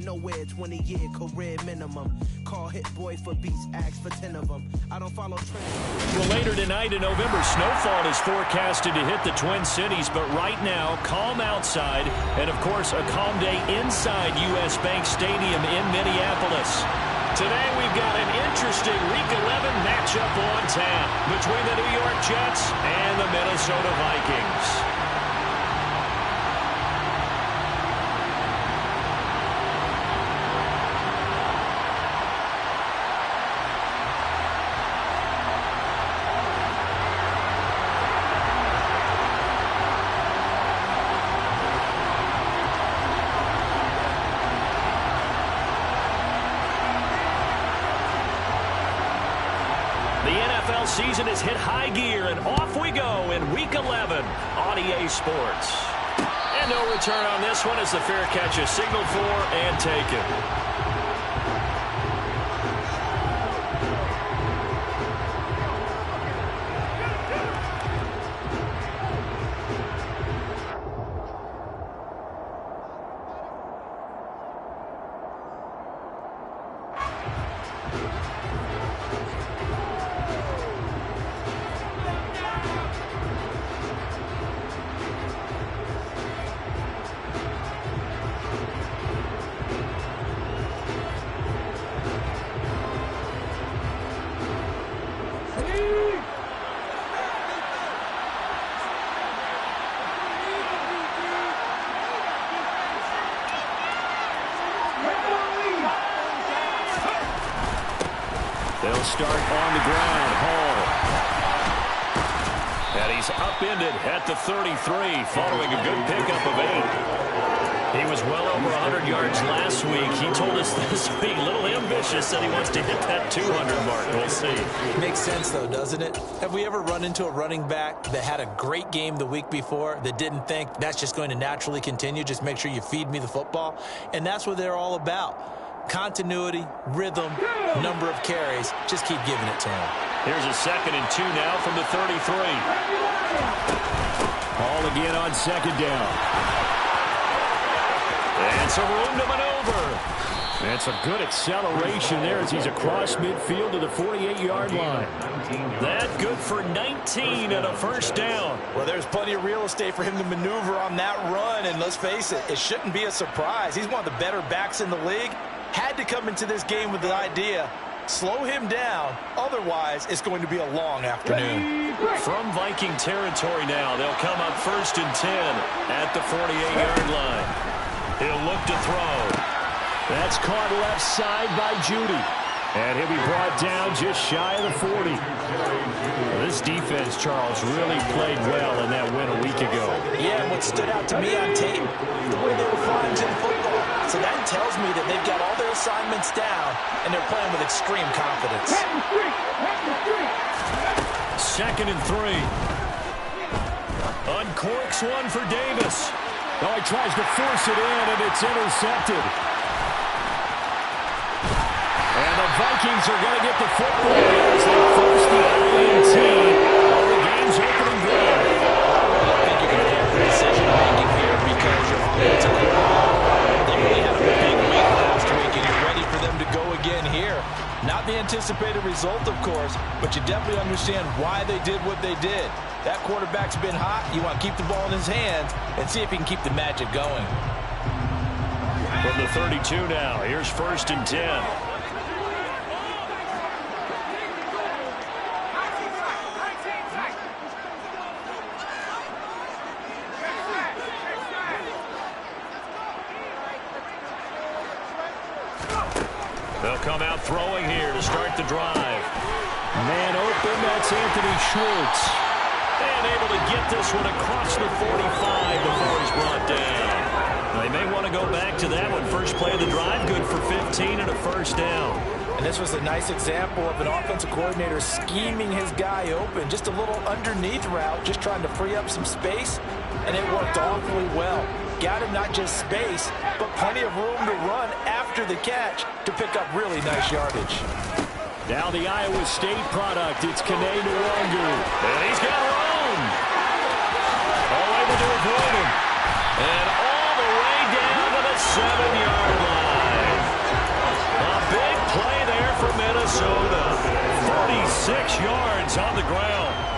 going nowhere, 20-year career minimum. Call Hit Boy for beats, ask for 10 of them. I don't follow trends. Well, later tonight in November, snowfall is forecasted to hit the Twin Cities, but right now, calm outside, and of course, a calm day inside U.S. Bank Stadium in Minneapolis. Today, we've got an interesting Week 11 matchup on tap between the New York Jets and the Minnesota Vikings. Season has hit high gear, and off we go in Week 11 on EA Sports. And no return on this one as the fair catch is signaled for and taken. They'll start on the ground. Hall. And he's upended at the 33 following a good pickup of 8. He was well over 100 yards last week. He told us this week, a little ambitious, that he wants to hit that 200 mark. We'll see. Makes sense, though, doesn't it? Have we ever run into a running back that had a great game the week before that didn't think that's just going to naturally continue? Just make sure you feed me the football. And that's what they're all about. Continuity, rhythm, number of carries. Just keep giving it to him. Here's a 2nd and 2 now from the 33. Ball again on 2nd down. And some room to maneuver. That's a good acceleration there as he's across midfield to the 48-yard line. That good for 19 and a first down. Well, there's plenty of real estate for him to maneuver on that run, and let's face it, it shouldn't be a surprise. He's one of the better backs in the league. Had to come into this game with the idea, slow him down, otherwise it's going to be a long afternoon. From Viking territory now, they'll come up 1st and 10 at the 48-yard line. He'll look to throw. That's caught left side by Judy. And he'll be brought down just shy of the 40. This defense, Charles, really played well in that win a week ago. Yeah, and what stood out to me on tape, the way they were flying to the football. So that tells me that they've got all their assignments down, and they're playing with extreme confidence. 2nd and 3. Uncorks one for Davis. Oh, he tries to force it in, and it's intercepted. And the Vikings are going to get the football as they force the INT. Well, the game's opening ground. I think you can have decision-making here because your offensive coordinator, they really had a big week last week, and you're ready for them to go again here. Not the anticipated result, of course, but you definitely understand why they did what they did. That quarterback's been hot. You want to keep the ball in his hands and see if he can keep the magic going. From the 32 now, here's 1st and 10. They'll come out throwing here to start the drive. Man open, that's Anthony Schwartz. And able to get this one across the 45 before he's brought down. They may want to go back to that one. First play of the drive, good for 15 and a first down. And this was a nice example of an offensive coordinator scheming his guy open. Just a little underneath route, just trying to free up some space, and it worked awfully well. Got him not just space, but plenty of room to run after the catch to pick up really nice yardage. Now the Iowa State product, it's Kene Nwangu. And he's got room. All able to avoid him. And all the way down to the 7-yard line.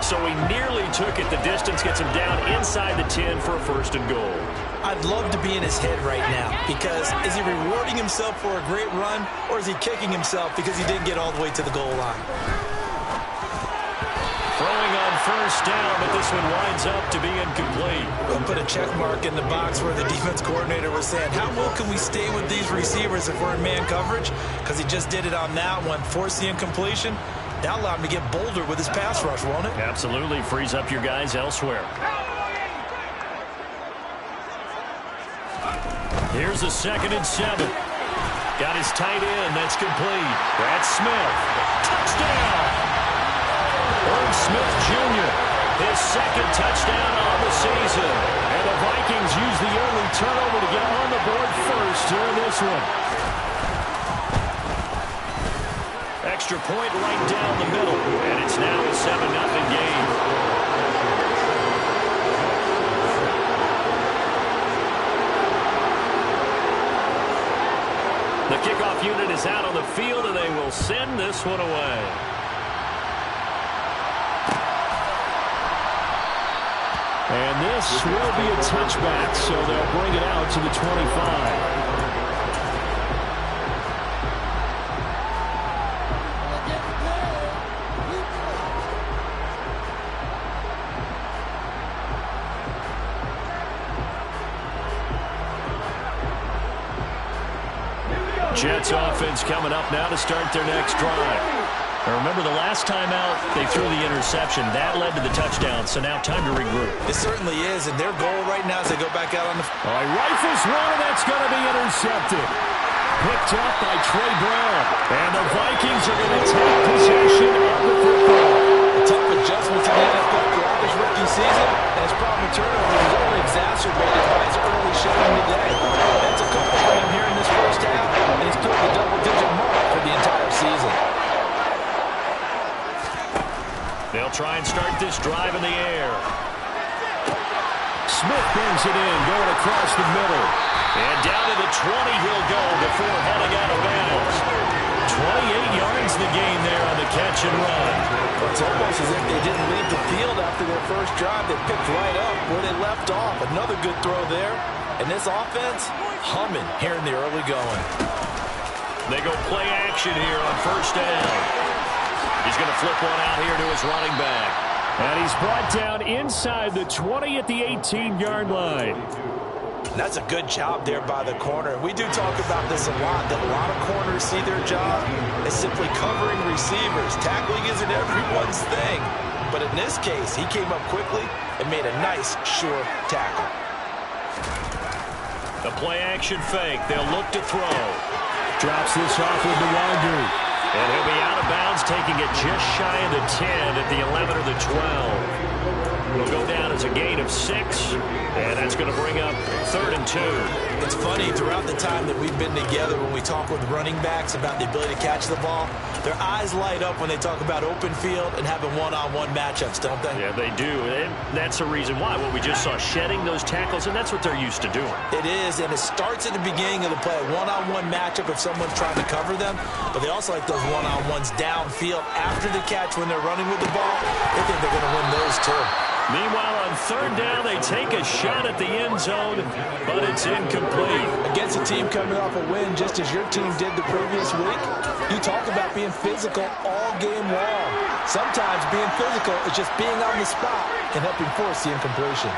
so he nearly took it. The distance gets him down inside the 10 for a first and goal. I'd love to be in his head right now because is he rewarding himself for a great run or is he kicking himself because he didn't get all the way to the goal line? Throwing on first down, but this one winds up to be incomplete. We'll put a check mark in the box where the defense coordinator was saying, how well can we stay with these receivers if we're in man coverage? Because he just did it on that one, forced the incompletion. That'll allow him to get bolder with his pass rush, won't it? Absolutely. Frees up your guys elsewhere. Here's a 2nd and 7. Got his tight end. That's complete. Brad Smith. Touchdown! Irv Smith Jr., his 2nd touchdown on the season. And the Vikings use the early turnover to get on the board first here in this one. Extra point right down the middle, and it's now a 7-0 game. The kickoff unit is out on the field, and they will send this one away. And this will be a touchback, so they'll bring it out to the 25. Jets offense coming up now to start their next drive. Now remember, the last time out, they threw the interception. That led to the touchdown, so now time to regroup. It certainly is, and their goal right now is they go back out on the... All right, rifles one, and that's going to be intercepted. Picked up by Trey Brown. And the Vikings are going to take possession of the football. A tough adjustment to the NFL throughout this rookie season, and his problem with turnovers is only exacerbated by his early showing today. That's a couple for him here in this first half, and he's put the double-digit mark for the entire season. They'll try and start this drive in the air. Smith brings it in, going across the middle. And down to the 20 he'll go before heading out of bounds. 28 yards the gain there on the catch and run. It's almost as if they didn't leave the field after their first drive. They picked right up where they left off. Another good throw there. And this offense, humming here in the early going. They go play action here on first down. He's going to flip one out here to his running back. And he's brought down inside the 20 at the 18-yard line. That's a good job there by the corner. We do talk about this a lot, that a lot of corners see their job as simply covering receivers. Tackling isn't everyone's thing. But in this case, he came up quickly and made a nice, sure tackle. The play-action fake. They'll look to throw. Drops this off with the Wandry. And he'll be out of bounds, taking it just shy of the 10 at the 11 or the 12. It'll go down as a gain of 6, and that's going to bring up 3rd and 2. It's funny, throughout the time that we've been together, when we talk with running backs about the ability to catch the ball, their eyes light up when they talk about open field and having one-on-one matchups, don't they? Yeah, they do, and that's the reason why. Well, we just saw shedding those tackles, and that's what they're used to doing. It is, and it starts at the beginning of the play, a one-on-one matchup if someone's trying to cover them, but they also like those one-on-ones downfield after the catch when they're running with the ball. They think they're going to win those too. Meanwhile, on 3rd down, they take a shot at the end zone, but it's incomplete. Against a team coming off a win, just as your team did the previous week, you talk about being physical all game long. Sometimes being physical is just being on the spot and helping force the incompletion.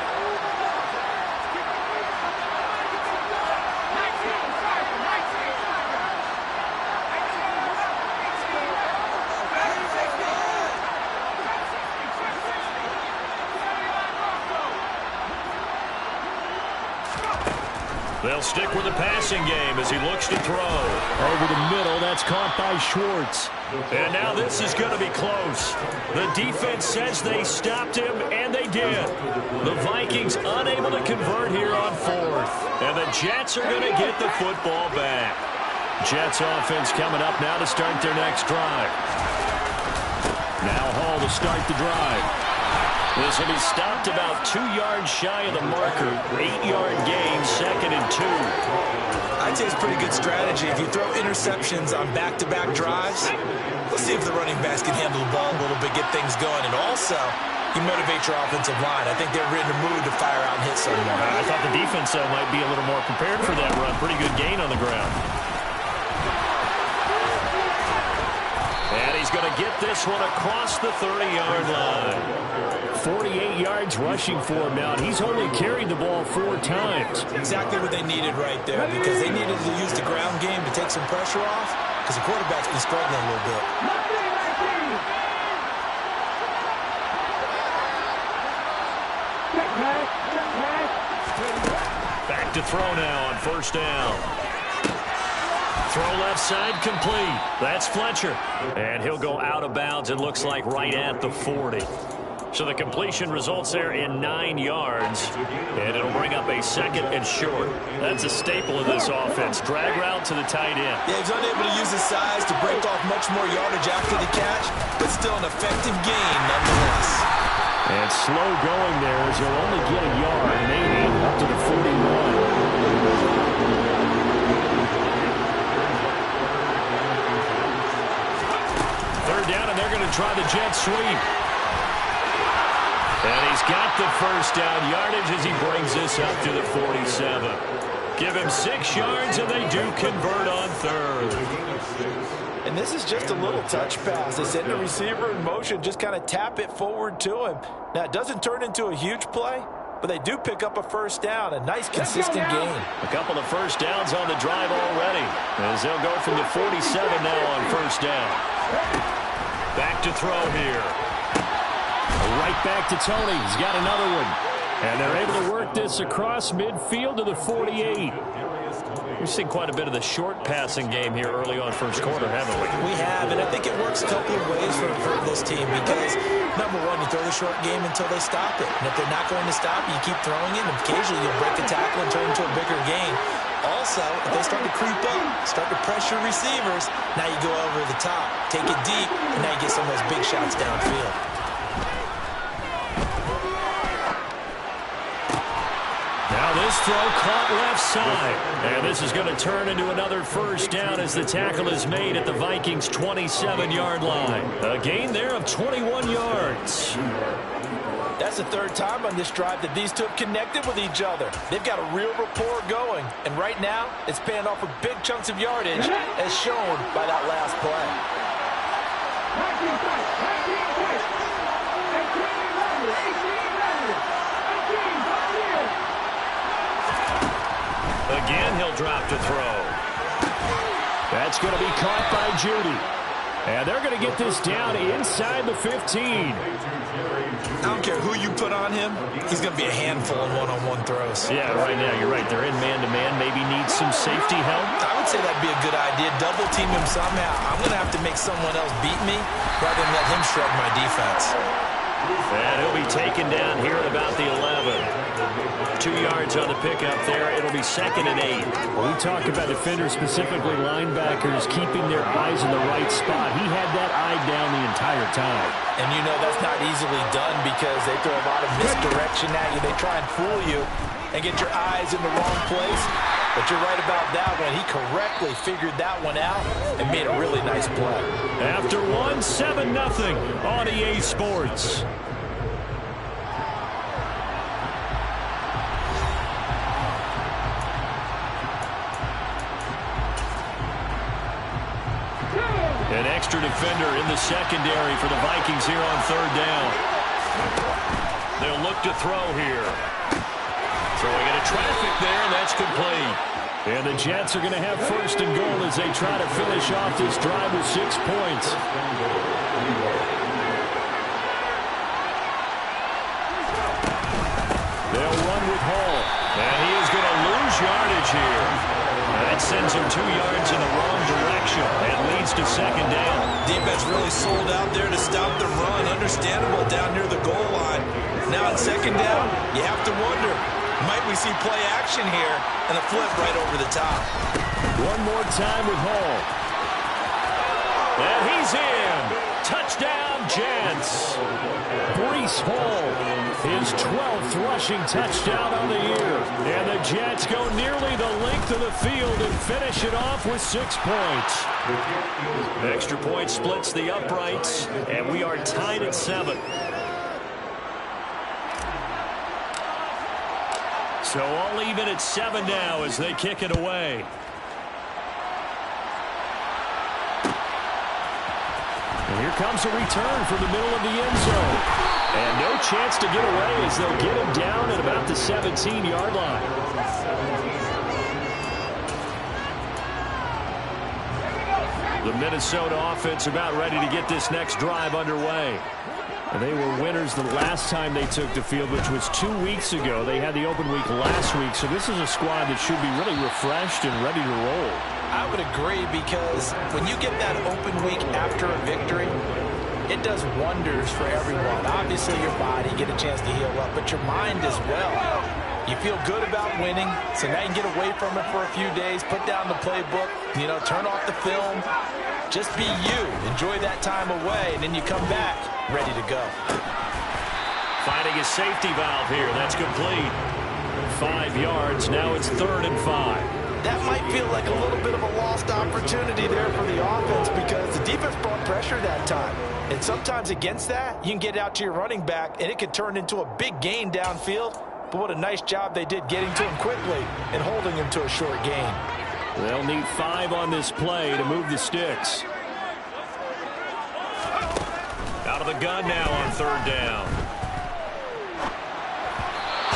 They'll stick with the passing game as he looks to throw. Over the middle, that's caught by Schwartz. And now this is going to be close. The defense says they stopped him, and they did. The Vikings unable to convert here on 4th. And the Jets are going to get the football back. Jets offense coming up now to start their next drive. Now Hall to start the drive. This will be stopped about 2 yards shy of the marker. 8-yard gain, 2nd and 2. I'd say it's pretty good strategy. If you throw interceptions on back-to-back drives, let's see if the running backs can handle the ball a little bit, get things going. And also, You motivate your offensive line. I think they're in the mood to fire out and hit someone. I thought the defense might be a little more prepared for that run. Pretty good gain on the ground. And he's going to get this one across the 30-yard line. 48 yards rushing for him now, and he's only carried the ball 4 times. Exactly what they needed right there, because they needed to use the ground game to take some pressure off, because the quarterback's been struggling a little bit. Back to throw now on first down. Throw left side complete. That's Fletcher. And he'll go out of bounds, it looks like right at the 40. So the completion results there in 9 yards. And it'll bring up a 2nd and short. That's a staple of this offense. Drag route to the tight end. Yeah, he's unable to use his size to break off much more yardage after the catch, but still an effective gain nonetheless. And slow going there as he'll only get a yard, maybe up to the 41. Third down, and they're going to try the jet sweep. And he's got the first down yardage as he brings this up to the 47. Give him 6 yards, and they do convert on third. And this is just a little touch pass. They send the receiver in motion, just kind of tap it forward to him. Now, it doesn't turn into a huge play, but they do pick up a first down, a nice, consistent gain. A couple of first downs on the drive already, as they'll go from the 47 now on first down. Back to throw here. Right back to Tony. He's got another one. And they're able to work this across midfield to the 48. We've seen quite a bit of the short passing game here early on first quarter, haven't we? We have, and I think it works a couple of ways for this team because, number one, you throw the short game until they stop it. And if they're not going to stop it, you keep throwing it, and occasionally you'll break a tackle and turn it into a bigger gain. Also, if they start to creep up, start to pressure receivers, now you go over the top, take it deep, and now you get some of those big shots downfield. Now this throw caught left side. And this is going to turn into another first down as the tackle is made at the Vikings' 27-yard line. A gain there of 21 yards. That's the 3rd time on this drive that these two have connected with each other. They've got a real rapport going. And right now, it's paying off with big chunks of yardage, as shown by that last play. Again, he'll drop to throw. That's going to be caught by Judy. And they're going to get this down inside the 15. I don't care who you put on him. He's going to be a handful in one-on-one throws. Yeah, right now, you're right. They're in man-to-man. Maybe needs some safety help. I would say that'd be a good idea. Double team him somehow. I'm going to have to make someone else beat me rather than let him shred my defense. And he'll be taken down here at about the 11. 2 yards on the pickup there. It'll be 2nd and 8. When we talk about defenders, specifically linebackers, keeping their eyes in the right spot, he had that eye down the entire time. And you know that's not easily done because they throw a lot of misdirection at you. They try and fool you and get your eyes in the wrong place. But you're right about that one. He correctly figured that one out and made a really nice play. After 7-0 on EA Sports. An extra defender in the secondary for the Vikings here on 3rd down. They'll look to throw here. Throwing into traffic there, and that's complete. And the Jets are going to have 1st and goal as they try to finish off this drive with 6 points. They'll run with Hall. And he is going to lose yardage here. That sends him 2 yards in the wrong direction and leads to 2nd down. Defense really sold out there to stop the run. Understandable down near the goal line. Now on 2nd down, you have to wonder, might we see play action here and a flip right over the top? One more time with Hall. And he's in. Touchdown, Jets. Breece Hall, his 12th rushing touchdown on the year. And the Jets go nearly the length of the field and finish it off with 6 points. Extra point splits the uprights, and we are tied at 7. So all even at 7 now as they kick it away. And here comes a return from the middle of the end zone. And no chance to get away as they'll get him down at about the 17-yard line. The Minnesota offense about ready to get this next drive underway. And they were winners the last time they took the field, which was 2 weeks ago. They had the open week last week, so this is a squad that should be really refreshed and ready to roll. I would agree, because when you get that open week after a victory, it does wonders for everyone. Obviously, your body, get a chance to heal up, but your mind as well. You feel good about winning, so now you can get away from it for a few days, put down the playbook, turn off the film. Just be you. Enjoy that time away, and then you come back ready to go. Finding a safety valve here. That's complete. 5 yards. Now it's 3rd and 5. That might feel like a little bit of a lost opportunity there for the offense, because the defense brought pressure that time. And sometimes against that, you can get out to your running back, and it could turn into a big gain downfield. But what a nice job they did getting to him quickly and holding him to a short gain. They'll need 5 on this play to move the sticks. Out of the gun now on 3rd down.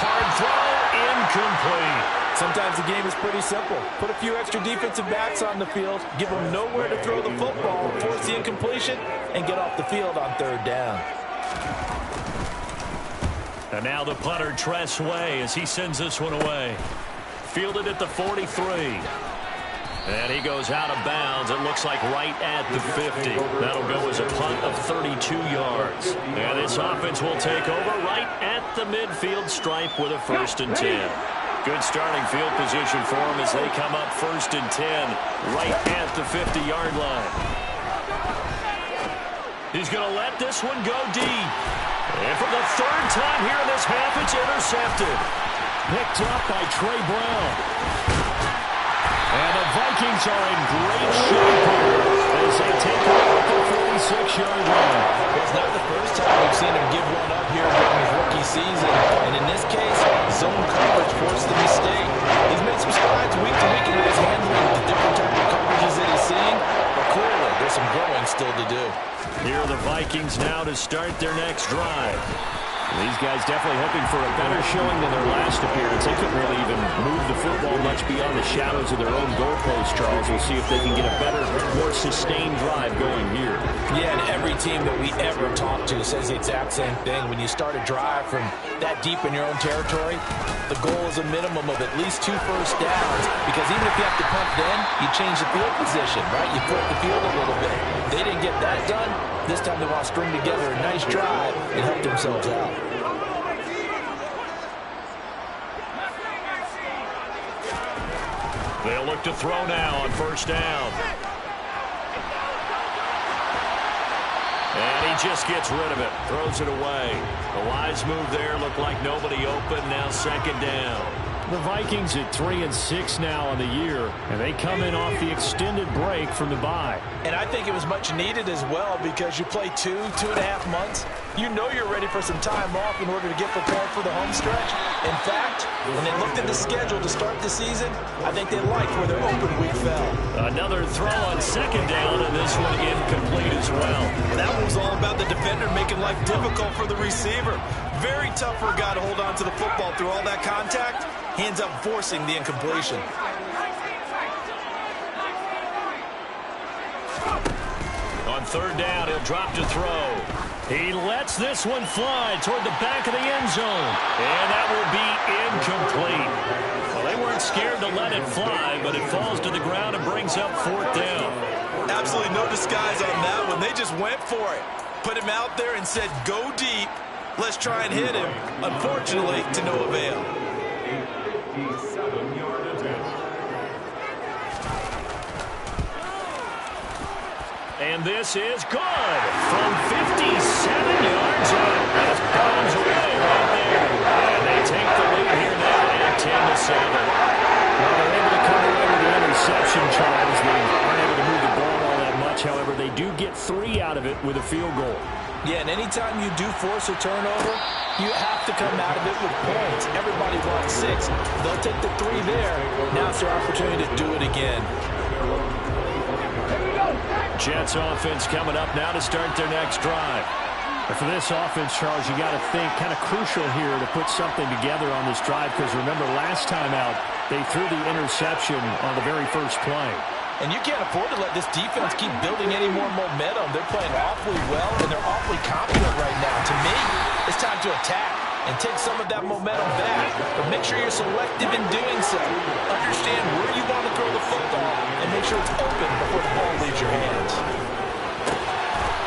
Hard throw, incomplete. Sometimes the game is pretty simple. Put a few extra defensive backs on the field, give them nowhere to throw the football, force the incompletion, and get off the field on 3rd down. And now the punter, Tress Way, as he sends this one away. Fielded at the 43. And he goes out of bounds. It looks like right at the 50. That'll go as a punt of 32 yards. And this offense will take over right at the midfield stripe with a 1st and 10. Good starting field position for them as they come up 1st and 10 right at the 50-yard line. He's going to let this one go deep. And for the 3rd time here in this half, it's intercepted. Picked up by Trey Brown. And the Vikings are in great shape as they take over at the 46-yard line. It's not the first time we've seen him give one up here during his rookie season. And in this case, zone coverage forced the mistake. He's made some strides week to week in his handling with the different type of coverages that he's seeing. But clearly, there's some growing still to do. Here are the Vikings now to start their next drive. These guys definitely hoping for a better showing than their last appearance. They couldn't really even move the football much beyond the shadows of their own goalpost, Charles. We'll see if they can get a better, more sustained drive going here. Yeah, and every team that we ever talk to says the exact same thing. When you start a drive from that deep in your own territory, the goal is a minimum of at least 2 first downs, because even if you have to punt then, you change the field position, right? You flip the field a little bit. They didn't get that done. This time they want to string together a nice drive and help themselves out. They'll look to throw now on 1st down. And he just gets rid of it. Throws it away. A wise move there. Looked like nobody open. Now 2nd down. The Vikings at 3-6 now on the year, and they come in off the extended break from the bye. And I think it was much needed as well, because you play 2.5 months. You know you're ready for some time off in order to get prepared for the home stretch. In fact, when they looked at the schedule to start the season, I think they liked where their open week fell. Another throw on 2nd down, and this one incomplete as well. That one was all about the defender making life difficult for the receiver. Very tough for a guy to hold on to the football through all that contact. He ends up forcing the incompletion. On 3rd down, he'll drop to throw. He lets this one fly toward the back of the end zone. And that will be incomplete. Well, they weren't scared to let it fly, but it falls to the ground and brings up 4th down. Absolutely no disguise on that one. They just went for it. Put him out there and said, go deep. Let's try and hit him. Unfortunately, to no avail. And this is good from 57 yards out. That bounds away right there. And they take the lead here now at 10-7. Well, they're able to come away with the interception, Charles. They aren't able to move the ball all that much. However, they do get 3 out of it with a field goal. Yeah, and anytime you do force a turnover, you have to come out of it with points. Everybody wants 6. They'll take the 3 there. Now it's their opportunity to do it again. Jets offense coming up now to start their next drive. And for this offense, Charles, you got to think kind of crucial here to put something together on this drive, because remember last time out, they threw the interception on the very first play. And you can't afford to let this defense keep building any more momentum. They're playing awfully well, and they're awfully confident right now. To me, it's time to attack and take some of that momentum back. But make sure you're selective in doing so. Understand where you want to throw the football, and make sure it's open before the ball leaves your hands.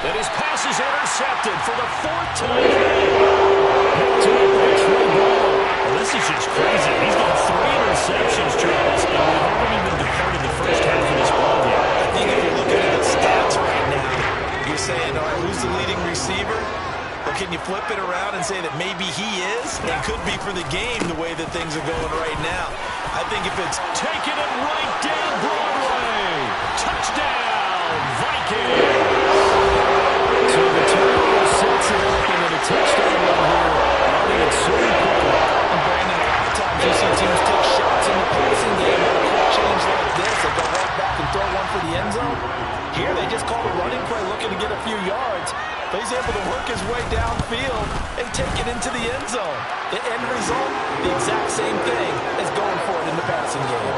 And his pass is intercepted for the 4th time. Well, this is just crazy. He's got 3 interceptions, Charles, and we haven't even departed the first half of this ball game. I think if you're looking at the stats right now, you're saying, all right, who's the leading receiver? Or can you flip it around and say that maybe he is and could be for the game the way that things are going right now? I think if it's taking it right down Broadway. Touchdown, Vikings. So the turnover sets it up, and then a touchdown run here on the ensuing play. And Brandon, a lot of times you see teams take shots in the passing game on a quick change like this. They go right back and throw one for the end zone. Here they just call a running play looking to get a few yards. But he's able to work his way downfield and take it into the end zone. The end result, the exact same thing as going for it in the passing game.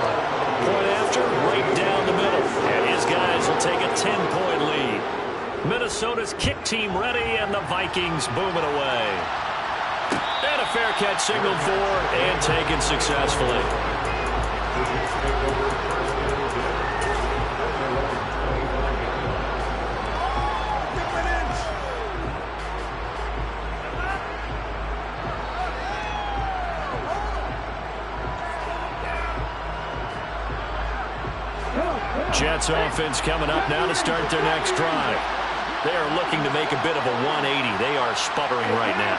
Point after, right down the middle. And his guys will take a 10-point lead. Minnesota's kick team ready, and the Vikings boom it away. And a fair catch signaled for and taken successfully. Jets offense coming up now to start their next drive. They are looking to make a bit of a 180. They are sputtering right now.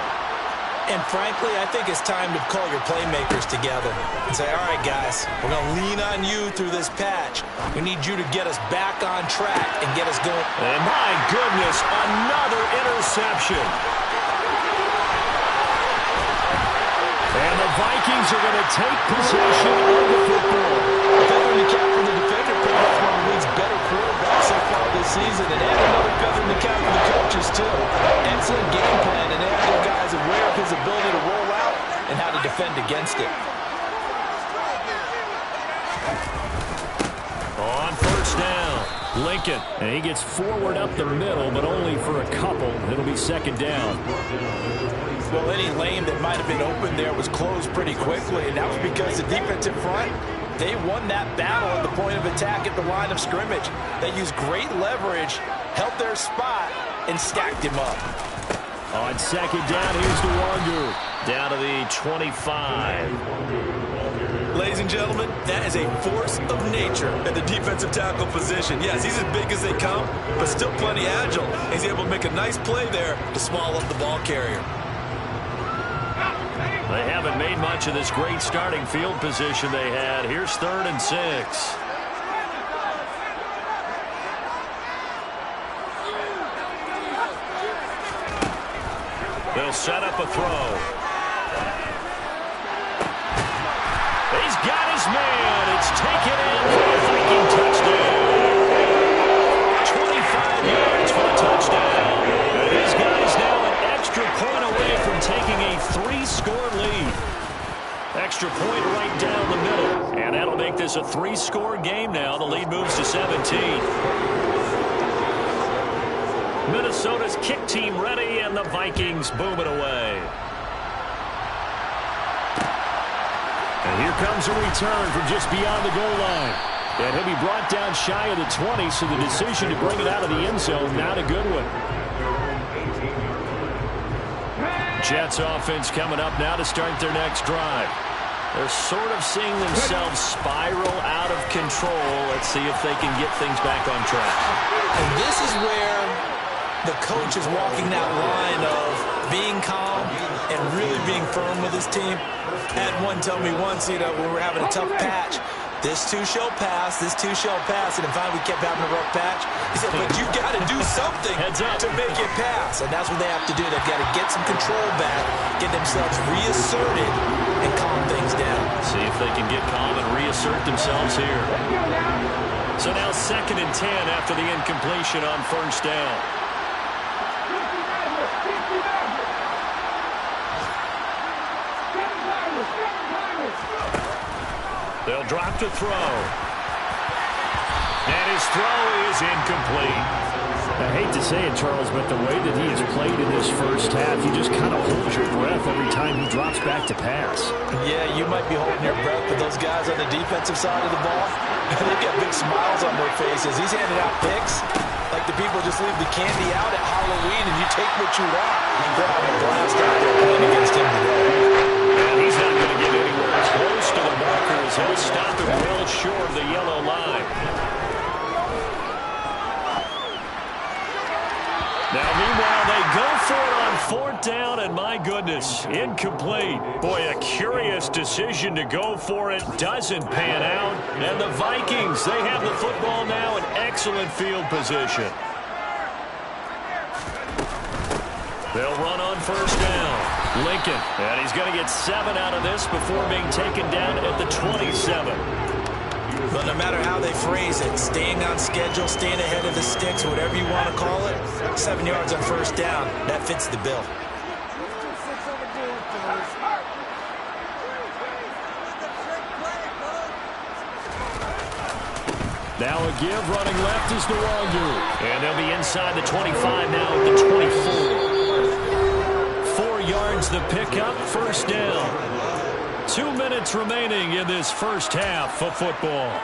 And frankly, I think it's time to call your playmakers together and say, all right, guys, we're going to lean on you through this patch. We need you to get us back on track and get us going. And my goodness, another interception. And the Vikings are going to take possession of the football. Feather in the cap for the defender, perhaps one of the league's better quarterbacks so far this season, and add another feather in the cap for the coaches, too. Excellent game plan, and they have their guys aware of his ability to roll out and how to defend against it. On first down, Lincoln. And he gets forward up the middle, but only for a couple. It'll be 2nd down. Well, any lane that might have been open there was closed pretty quickly, and that was because the defensive front, they won that battle at the point of attack at the line of scrimmage. They used great leverage, held their spot, and stacked him up. On 2nd down, here's DeWander. Down to the 25. Ladies and gentlemen, that is a force of nature at the defensive tackle position. Yes, he's as big as they come, but still plenty agile. He's able to make a nice play there to small up the ball carrier. They haven't made much of this great starting field position they had. Here's 3rd and 6. They'll set up a throw. He's got his man. It's taken in for a Viking touchdown. 25 yards for the touchdown. And his guys now an extra point away from taking a 3-score lead. Extra point right down the middle. And that'll make this a 3-score game now. The lead moves to 17. Minnesota's kick team ready, and the Vikings boom it away. And here comes a return from just beyond the goal line. And he'll be brought down shy of the 20, so the decision to bring it out of the end zone, not a good one. Jets offense coming up now to start their next drive. They're sort of seeing themselves spiral out of control. Let's see if they can get things back on track. And this is where the coach is walking that line of being calm and really being firm with his team. Had one tell me once, when we're having a tough patch, This too shall pass. This too shall pass. And finally, we kept having a rough patch. He said, but you got to do something to make it pass. And that's what they have to do. They've got to get some control back, get themselves reasserted, and calm things down. See if they can get calm and reassert themselves here. So now 2nd and 10 after the incompletion on 1st down. They'll drop to throw. And his throw is incomplete. I hate to say it, Charles, but the way that he has played in this first half, you just kind of hold your breath every time he drops back to pass. Yeah, you might be holding your breath, but those guys on the defensive side of the ball, they've got big smiles on their faces. He's handing out picks like the people just leave the candy out at Halloween and you take what you want. They're having a blast out there playing against him today. And he's not going to get anywhere close to the markers. He'll stop him well short of the yellow line. Now, meanwhile, they go for it on 4th down, and my goodness, incomplete. Boy, a curious decision to go for it. Doesn't pan out. And the Vikings, they have the football now in excellent field position. They'll run on 1st down. Lincoln, and he's going to get 7 out of this before being taken down at the 27. But no matter how they phrase it, staying on schedule, staying ahead of the sticks, whatever you want to call it, 7 yards on 1st down, that fits the bill. Now a give, running left is Nwangu. And they'll be inside the 25 now at the 24. 4 yards the pickup, 1st down. 2 minutes remaining in this first half of football.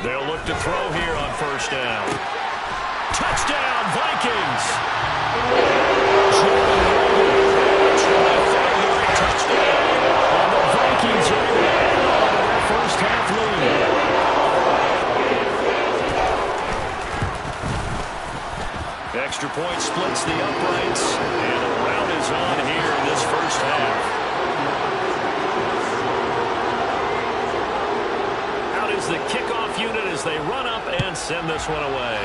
They'll look to throw here on 1st down. Touchdown, Vikings! Touchdown! And the Vikings are able to add on to their first half lead. Extra point splits the uprights, and a rout is on here in this first half. Out is the kickoff unit as they run up and send this one away.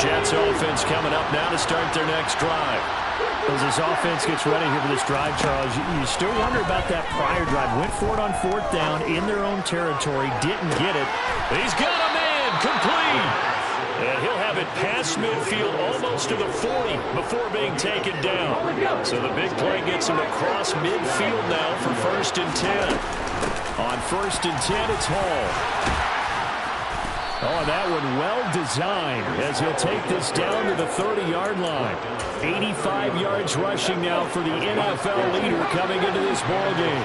Jets offense coming up now to start their next drive. As this offense gets ready here for this drive, Charles, you still wonder about that prior drive. Went for it on 4th down in their own territory, didn't get it. He's got a man, complete. And he'll have it past midfield almost to the 40 before being taken down. So the big play gets him across midfield now for 1st and 10. On 1st and 10, it's Hall. Oh, and that one well designed as he'll take this down to the 30-yard line. 85 yards rushing now for the NFL leader coming into this ballgame.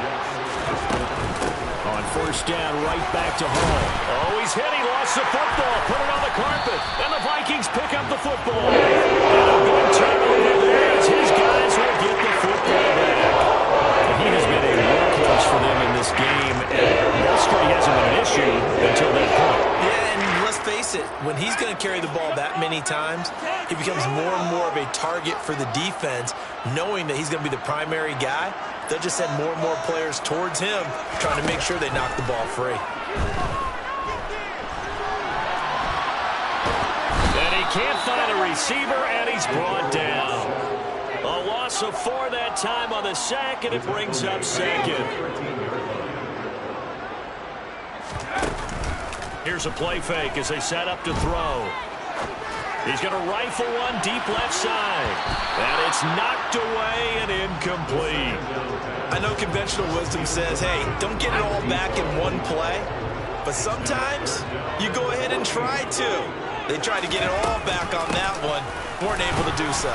On 1st down, right back to Hall. Oh, he's hit. He lost the football. Put it on the carpet. And the Vikings pick up the football. And a big turnover there as his guys will get the football back. He has been a workhorse for them in this game, and yesterday hasn't been an issue until that point. Yeah, and let's face it, when he's going to carry the ball that many times, he becomes more and more of a target for the defense, knowing that he's going to be the primary guy. They'll just send more and more players towards him, trying to make sure they knock the ball free. And he can't find a receiver, and he's brought down. A loss of 4 that time on the sack, and it brings up 2nd. Here's a play fake as they set up to throw. He's going to rifle one deep left side. And it's knocked away and incomplete. I know conventional wisdom says, hey, don't get it all back in one play. But sometimes you go ahead and try to. They tried to get it all back on that one. Weren't able to do so.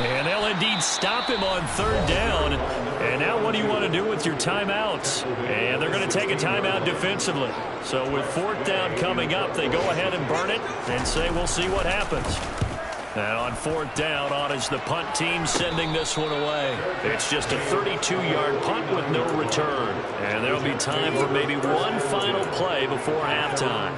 And they'll indeed stop him on third down. And now what do you want to do with your timeouts? And they're going to take a timeout defensively. So with fourth down coming up, they go ahead and burn it and say we'll see what happens. And on fourth down, on is the punt team sending this one away. It's just a 32-yard punt with no return. And there'll be time for maybe one final play before halftime.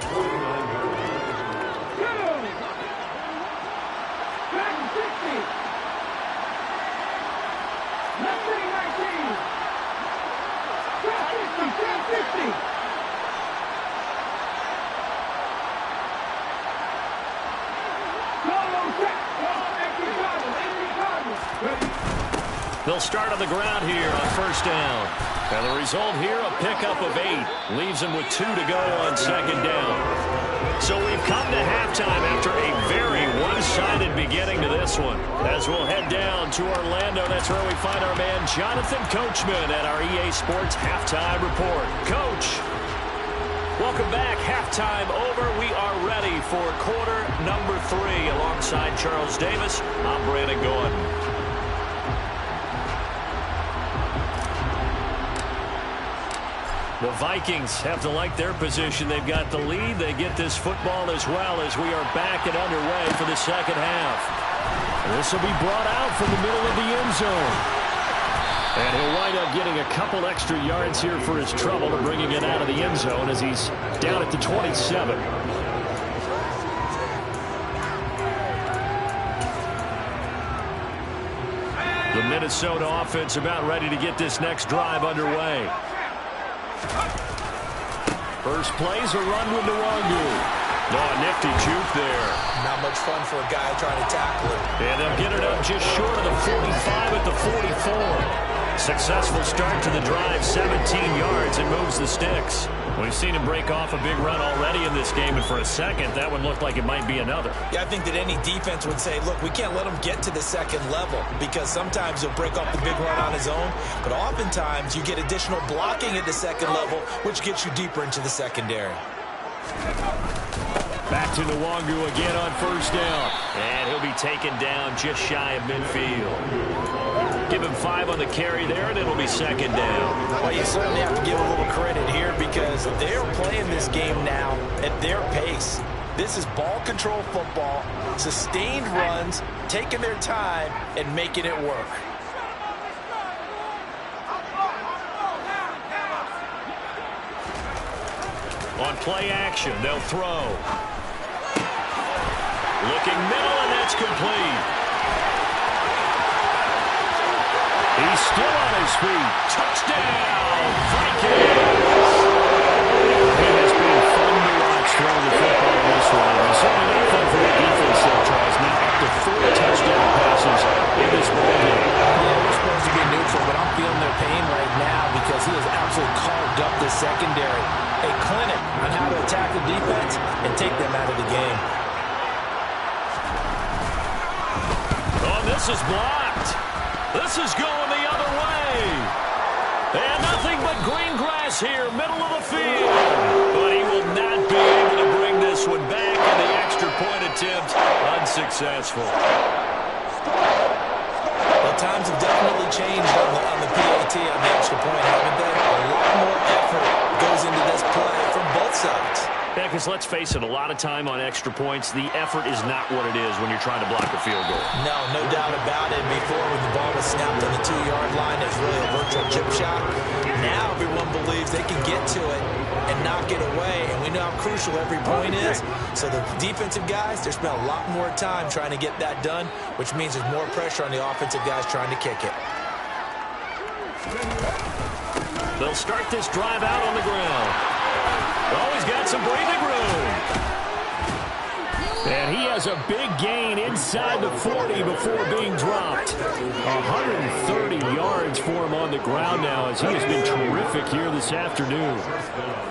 They'll start on the ground here on first down. And the result here, a pickup of 8. Leaves them with 2 to go on second down. So we've come to halftime after a very one-sided beginning to this one. As we'll head down to Orlando, that's where we find our man Jonathan Coachman at our EA Sports Halftime Report. Coach, welcome back. Halftime over. We are ready for quarter number 3. Alongside Charles Davis, I'm Brandon Gordon. The Vikings have to like their position. They've got the lead. They get this football as well as we are back and underway for the second half. This will be brought out from the middle of the end zone. And he'll wind up getting a couple extra yards here for his trouble and bringing it out of the end zone as he's down at the 27. The Minnesota offense about ready to get this next drive underway. First play's a run with Nwangu. Oh, nifty juke there. Not much fun for a guy trying to tackle him. And they'll get it up just short of the 45 at the 44. Successful start to the drive, 17 yards, and moves the sticks. We've seen him break off a big run already in this game, and for a second, that one looked like it might be another. Yeah, I think that any defense would say, look, we can't let him get to the second level because sometimes he'll break off the big run on his own, but oftentimes you get additional blocking at the second level, which gets you deeper into the secondary. Back to Nwangu again on first down. And he'll be taken down just shy of midfield. Give him 5 on the carry there, and it'll be second down. Well, you certainly have to give a little credit here because they're playing this game now at their pace. This is ball control football, sustained runs, taking their time, and making it work. On play action, they'll throw. Looking middle, and that's complete. He's still on his feet. Touchdown, Vikings! It has been fun to watch throwing the football in this one. It's certainly not fun for the defense, though, Charles. Now up to 4 touchdown passes in this ball game. Yeah, we're supposed to be neutral, but I'm feeling their pain right now because he has absolutely carved up the secondary. A clinic on how to attack the defense and take them out of the game. Oh, this is blocked. This is going the other way. And nothing but green grass here, middle of the field. But he will not be able to bring this one back, and the extra point attempt unsuccessful. Well, times have definitely changed on the PAT on the extra point, haven't they? A lot more effort goes into this play from both sides. Yeah, because let's face it, a lot of time on extra points, the effort is not what it is when you're trying to block a field goal. No doubt about it. Before, when the ball was snapped on the 2-yard line, it was really a virtual chip shot. Now everyone believes they can get to it and knock it away, and we know how crucial every point is. So the defensive guys, they spend a lot more time trying to get that done, which means there's more pressure on the offensive guys trying to kick it. They'll start this drive out on the ground. Oh, he's got some breathing room. And he has a big gain inside the 40 before being dropped. 130 yards for him on the ground now as he has been terrific here this afternoon.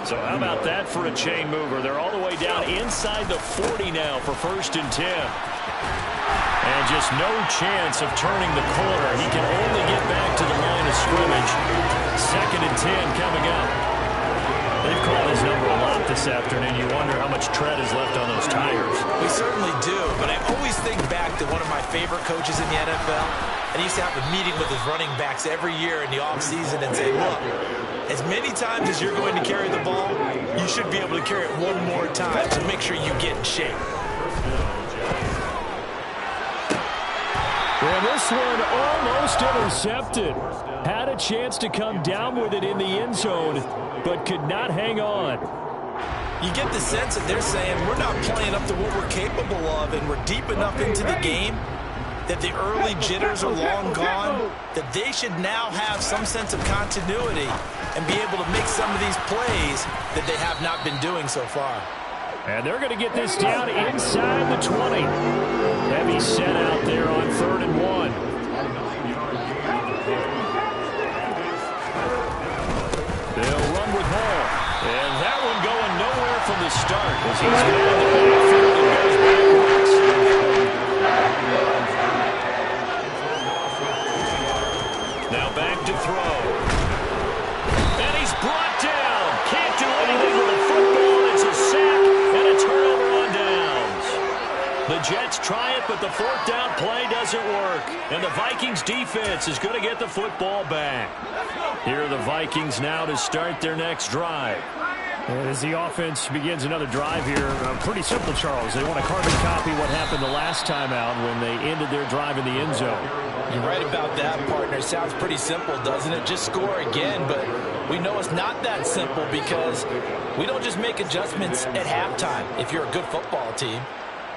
So how about that for a chain mover? They're all the way down inside the 40 now for 1st and 10. And just no chance of turning the corner. He can only get back to the line of scrimmage. 2nd and 10 coming up. They've called his number a lot lot this afternoon. You wonder how much tread is left on those tires. We certainly do, but I always think back to one of my favorite coaches in the NFL, and he used to have a meeting with his running backs every year in the offseason and say, look, as many times as you're going to carry the ball, you should be able to carry it one more time, so make sure you get in shape. And this one almost intercepted. Had a chance to come down with it in the end zone, but could not hang on. You get the sense that they're saying we're not playing up to what we're capable of, and we're deep enough into the game that the early jitters are long gone, that they should now have some sense of continuity and be able to make some of these plays that they have not been doing so far. And they're going to get this down inside the 20. Heavy set out there on 3rd and 1. They'll run with Hall. And that one going nowhere from the start as he's got in the backfield and goes backwards. Now back to throw. And he's brought down. Can't do anything with the football. It's a sack and a turnover on downs. The Jets try it, but the 4th down play doesn't work. And the Vikings defense is going to get the football back. Here are the Vikings now to start their next drive. And as the offense begins another drive here, pretty simple, Charles. They want to carbon copy what happened the last time out when they ended their drive in the end zone. You're right about that, partner. Sounds pretty simple, doesn't it? Just score again, but we know it's not that simple because we don't just make adjustments at halftime if you're a good football team.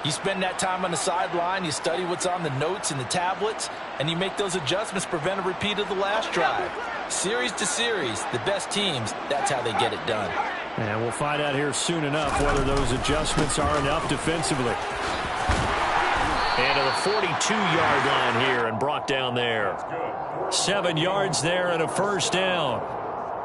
You spend that time on the sideline, you study what's on the notes and the tablets, and you make those adjustments to prevent a repeat of the last drive. Series to series, the best teams, that's how they get it done. And we'll find out here soon enough whether those adjustments are enough defensively. And to the 42-yard line here and brought down there. 7 yards there and a 1st down.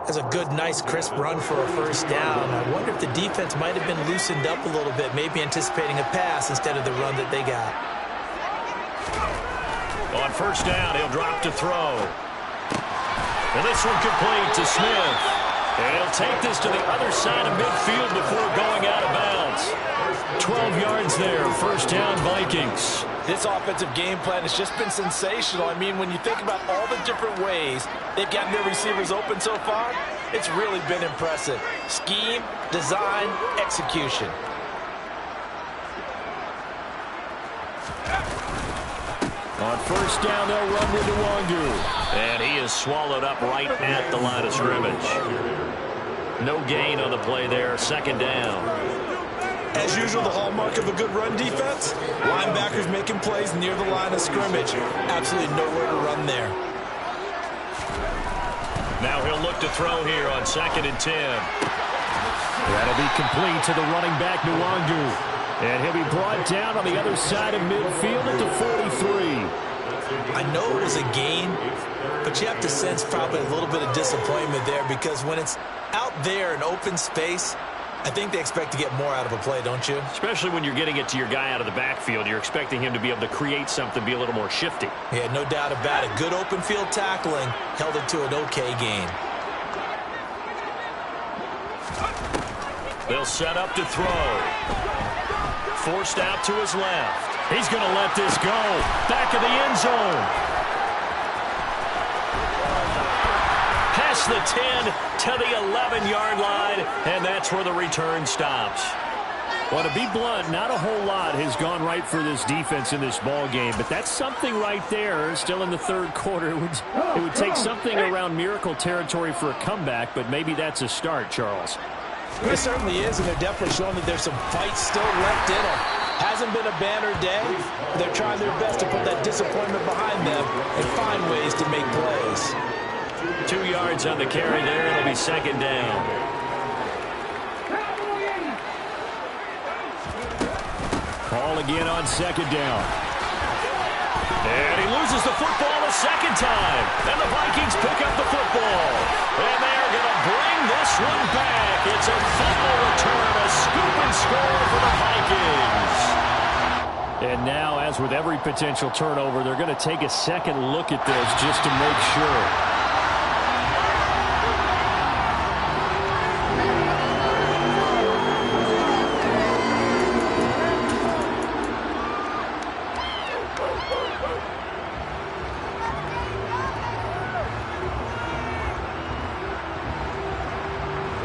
That's a good, nice, crisp run for a 1st down. I wonder if the defense might have been loosened up a little bit, maybe anticipating a pass instead of the run that they got. On 1st down, he'll drop to throw. And this one complete to Smith. And he'll take this to the other side of midfield before going out of bounds. 12 yards there, 1st down Vikings. This offensive game plan has just been sensational. I mean, when you think about all the different ways they've gotten their receivers open so far, it's really been impressive. Scheme, design, execution. On 1st down, they'll run with Nwangu. And he is swallowed up right at the line of scrimmage. No gain on the play there, 2nd down. As usual, the hallmark of a good run defense, linebackers making plays near the line of scrimmage. Absolutely nowhere to run there. Now he'll look to throw here on 2nd and 10. That'll be complete to the running back, Nwangu. And he'll be brought down on the other side of midfield at the 43. I know it was a gain, but you have to sense probably a little bit of disappointment there because when it's out there in open space, I think they expect to get more out of a play, don't you? Especially when you're getting it to your guy out of the backfield. You're expecting him to be able to create something, be a little more shifty. Yeah, no doubt about it. Good open field tackling held it to an okay gain. They'll set up to throw. Forced out to his left. He's going to let this go. Back of the end zone. Past the 10 to the 11-yard line, and that's where the return stops. Well, to be blunt, not a whole lot has gone right for this defense in this ball game, but that's something right there. Still in the 3rd quarter. It would take something around miracle territory for a comeback, but maybe that's a start, Charles. It certainly is, and they're definitely showing that there's some fight still left in them. Hasn't been a banner day. They're trying their best to put that disappointment behind them and find ways to make plays. 2 yards on the carry there. It'll be 2nd down. Call again on 2nd down. And he loses the football a 2nd time. And the Vikings pick up the football. And they're going to bring this one back. It's a final return, a scoop and score for the Vikings. And now, as with every potential turnover, they're going to take a second look at this just to make sure.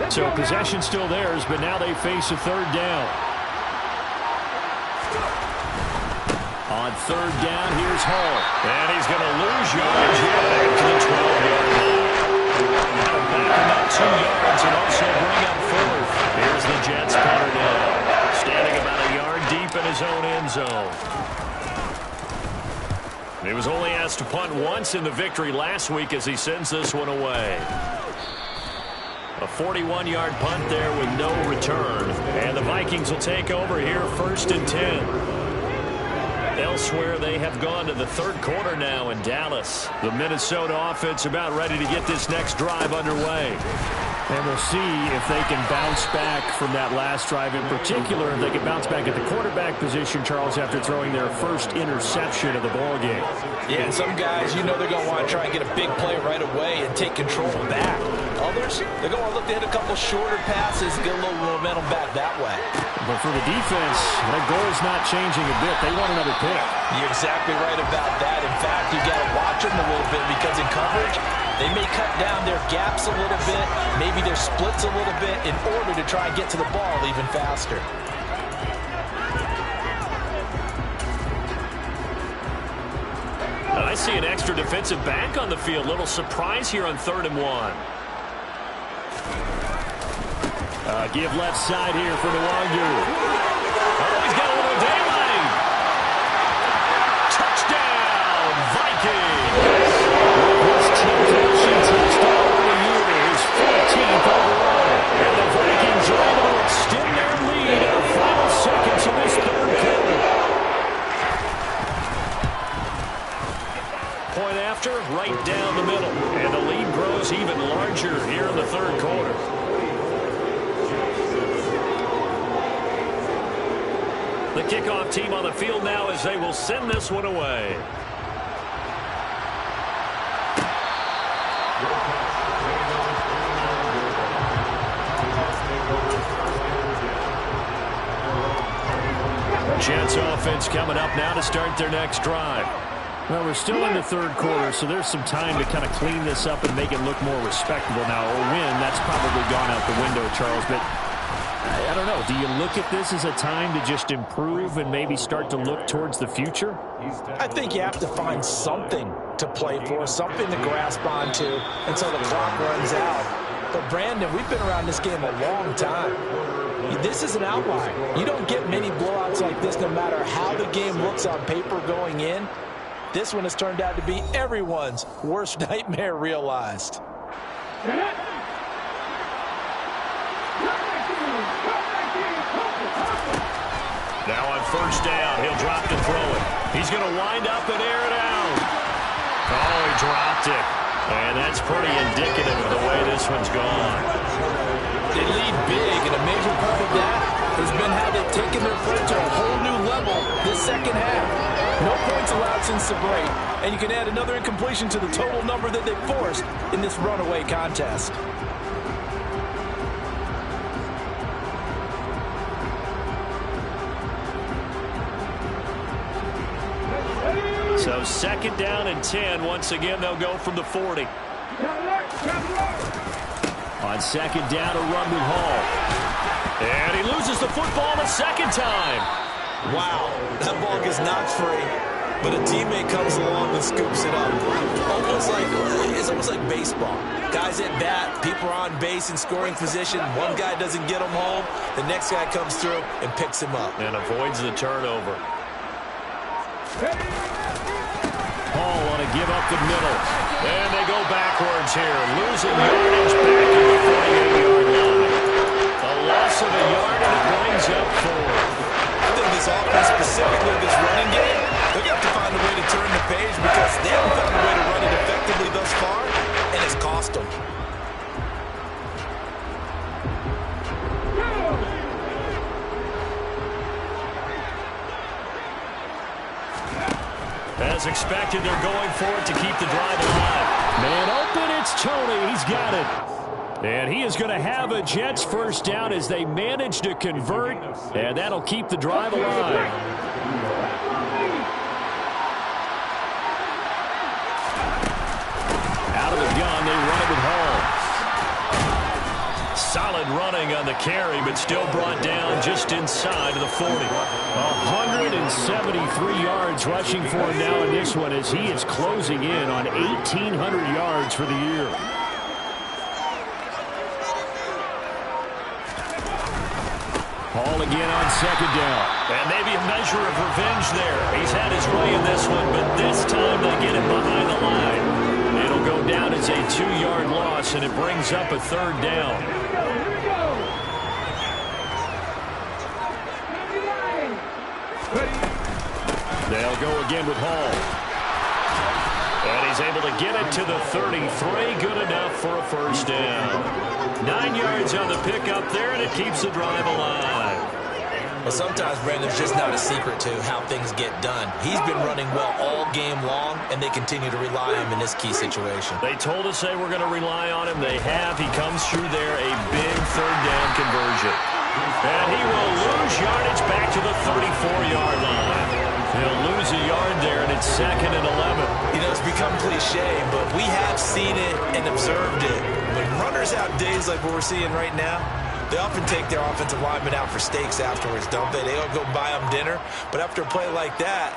So possession still theirs, but now they face a third down. On third down, here's Hall. And he's going to lose yardage here to the 12-yard line. That'll back him up 2 yards and also bring up fourth. Here's the Jets punter now, standing about a yard deep in his own end zone. He was only asked to punt once in the victory last week as he sends this one away. A 41-yard punt there with no return. And the Vikings will take over here 1st and 10. Elsewhere, they have gone to the third quarter now in Dallas. The Minnesota offense about ready to get this next drive underway. And we'll see if they can bounce back from that last drive. In particular, if they can bounce back at the quarterback position, Charles, after throwing their first interception of the ballgame. Yeah, and some guys, you know they're going to want to try and get a big play right away and take control back. Others, they're going to look to hit a couple shorter passes and get a little momentum back that way. But for the defense, that goal is not changing a bit. They want another pick. You're exactly right about that. In fact, you've got to watch them a little bit because in coverage, they may cut down their gaps a little bit, maybe their splits a little bit in order to try and get to the ball even faster. I see an extra defensive back on the field. Little surprise here on 3rd and 1. Give left side here for Nwangu. Oh, he's got a little daylight. Touchdown, Vikings. His 10th rushing touchdown of the year, his 14th overall. And the Vikings are able to extend their lead in the final seconds of this third quarter. Point after, right down the middle. And the lead grows even larger here in the third quarter. The kickoff team on the field now as they will send this one away. Jets offense coming up now to start their next drive. Well, we're still in the third quarter, so there's some time to kind of clean this up and make it look more respectable. Now, a win, that's probably gone out the window, Charles, but I don't know. Do you look at this as a time to just improve and maybe start to look towards the future? I think you have to find something to play for, something to grasp onto until the clock runs out. But, Brandon, we've been around this game a long time. This is an outlier. You don't get many blowouts like this no matter how the game looks on paper going in. This one has turned out to be everyone's worst nightmare realized. Now on first down, he'll drop to throw it. He's going to wind up and air it out. Oh, he dropped it. And that's pretty indicative of the way this one's gone. They lead big, and a major part of that has been how they've taken their play to a whole new level this second half. No points allowed since the break, and you can add another incompletion to the total number that they forced in this runaway contest. So 2nd down and 10. Once again, they'll go from the 40. On 2nd down, a run with Hall. And he loses the football a second time. Wow, that ball gets knocked free, but a teammate comes along and scoops it up. It's almost like baseball. Guys at bat, people are on base in scoring position. One guy doesn't get him home. The next guy comes through and picks him up. And avoids the turnover. Hall want to give up the middle. And they go backwards here, losing yardage back at the 48-yard line. A loss of a yard, and it brings up 4. I think this offense, specifically this running game, they're going to have to find a way to turn the page because they haven't found a way to run it effectively thus far, and it's cost them. As expected, they're going for it to keep the drive alive. Man open, it's Tony. He's got it. And he is going to have a Jets first down as they manage to convert, and that'll keep the drive alive. Out of the gun, they run it with Hall. Solid running on the carry, but still brought down just inside of the 40. 173 yards rushing for him now in this one as he is closing in on 1,800 yards for the year. Ball again on second down. And maybe a measure of revenge there. He's had his way in this one, but this time they get him behind the line. It'll go down as a 2-yard loss, and it brings up a third down. They'll go again with Hall. And he's able to get it to the 33. Good enough for a first down. 9 yards on the pickup there, and it keeps the drive alive. Well, sometimes, Brandon, it's just not a secret to how things get done. He's been running well all game long, and they continue to rely on him in this key situation. They told us they were going to rely on him. They have. He comes through there, a big third down conversion. And he will lose yardage back to the 34-yard line. He'll lose a yard there, and it's 2nd and 11. You know, it's become cliche, but we have seen it and observed it. When runners have days like what we're seeing right now, they often take their offensive linemen out for steaks afterwards, don't they? They all go buy them dinner. But after a play like that,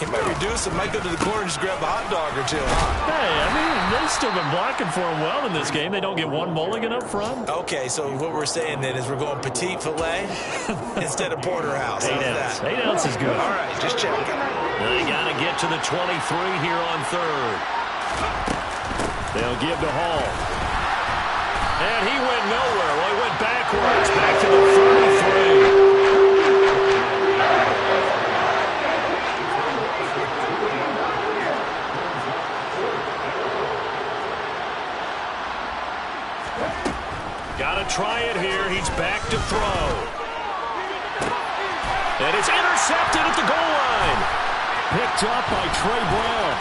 he might reduce it, might go to the corner and just grab a hot dog or two. Hey, I mean, they've still been blocking for him well in this game. They don't get one mulligan up front. Okay, so what we're saying then is we're going petite filet instead of porterhouse. 8 ounce. 8 ounce is good. All right, just checking. They got to get to the 23 here on third. They'll give to Hall. And he went nowhere. Well, he went backwards, back to the 33. Got to try it here. He's back to throw. And it's intercepted at the goal line. Picked up by Trey Brown.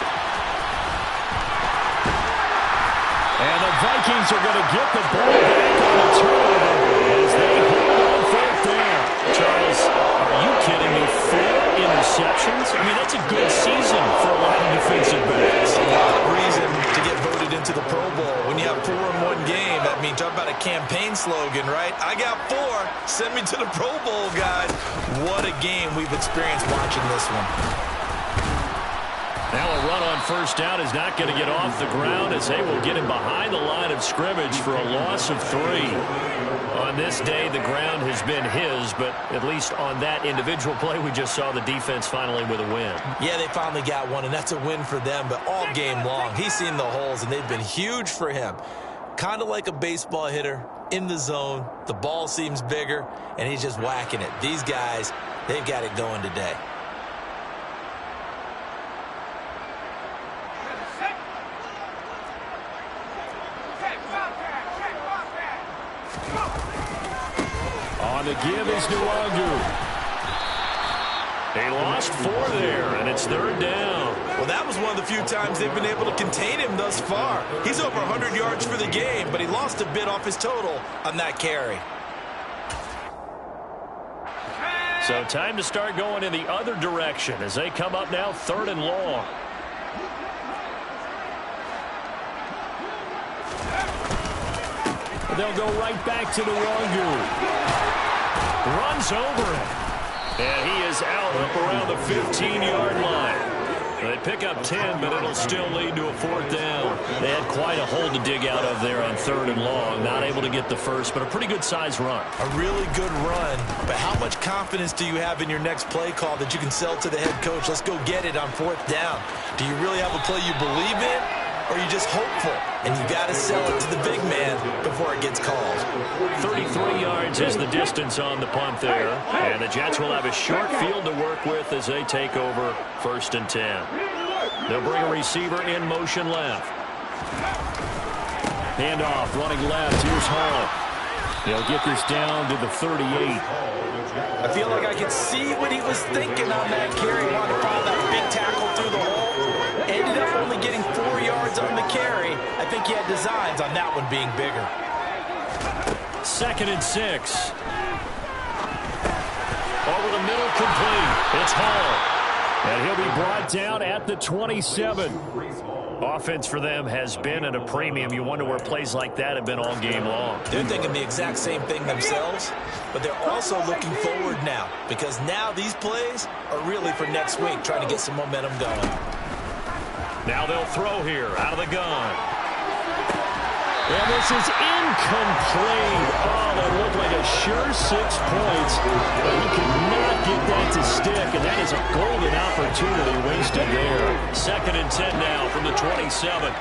And the Vikings are going to get the ball back on a turnover as they hold on 4th down. Charles, are you kidding me? 4 interceptions? I mean, that's a good season for a lot of defensive backs. A lot of reason to get voted into the Pro Bowl. When you have 4 in one game, that means talk about a campaign slogan, right? I got 4. Send me to the Pro Bowl, guys. What a game we've experienced watching this one. Now a run on first down is not going to get off the ground as they will get him behind the line of scrimmage for a loss of 3. On this day, the ground has been his, but at least on that individual play, we just saw the defense finally with a win. Yeah, they finally got one, and that's a win for them, but all game long, he's seen the holes, and they've been huge for him. Kind of like a baseball hitter in the zone. The ball seems bigger, and he's just whacking it. These guys, they've got it going today. On the give is Nwangu. They lost 4 there, and it's 3rd down. Well, that was one of the few times they've been able to contain him thus far. He's over 100 yards for the game, but he lost a bit off his total on that carry. So time to start going in the other direction as they come up now 3rd and long. They'll go right back to Nwangu. Runs over it. And he is out up around the 15-yard line. They pick up 10, but it'll still lead to a 4th down. They had quite a hole to dig out of there on 3rd and long. Not able to get the first, but a pretty good size run. A really good run, but how much confidence do you have in your next play call that you can sell to the head coach? Let's go get it on 4th down. Do you really have a play you believe in, or are you just hopeful? And you got to sell it to the big man before it gets called. 33 yards is the distance on the punt there. And the Jets will have a short field to work with as they take over 1st and 10. They'll bring a receiver in motion left. Handoff running left. Here's Hall. He'll get this down to the 38. I feel like I could see what he was thinking on that carry. He wanted to follow that big tackle through the hole. Ended up only getting 4 yards on the carry. I think he had designs on that one being bigger. 2nd and 6. Over the middle, complete. It's Hall. And he'll be brought down at the 27. Offense for them has been at a premium. You wonder where plays like that have been all game long. They're thinking the exact same thing themselves, but they're also looking forward now because now these plays are really for next week, trying to get some momentum going. Now they'll throw here out of the gun. And this is incomplete. Oh, that looked like a sure 6 points, but he could not get that to stick, and that is a golden opportunity wasted there. 2nd and 10 now from the 27.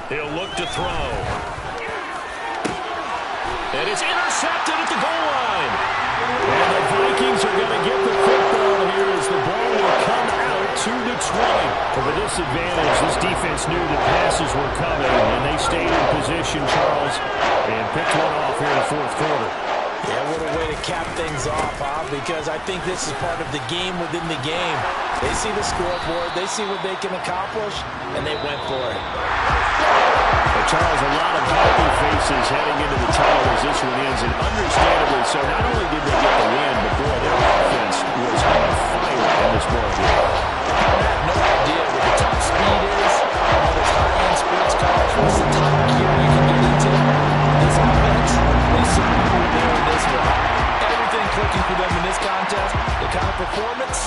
He'll look to throw. And it's intercepted at the goal line. And the Vikings are going to get the football here as the ball will come out to the 20. For the disadvantage, this defense knew that passes were coming, and they stayed in position, Charles, and picked one off here in the 4th quarter. Yeah, what a way to cap things off, huh? Because I think this is part of the game within the game. They see the scoreboard, they see what they can accomplish, and they went for it. But Charles, a lot of happy faces heading into the title as this one ends, and understandably so. Not only did they get the win, but boy, their offense was on fire in this ball game. I have no idea what the top speed is, all those high-end sports cars, what's the top gear you can get into. This offense, they certainly were there in this one. Everything clicking for them in this contest, the kind of performance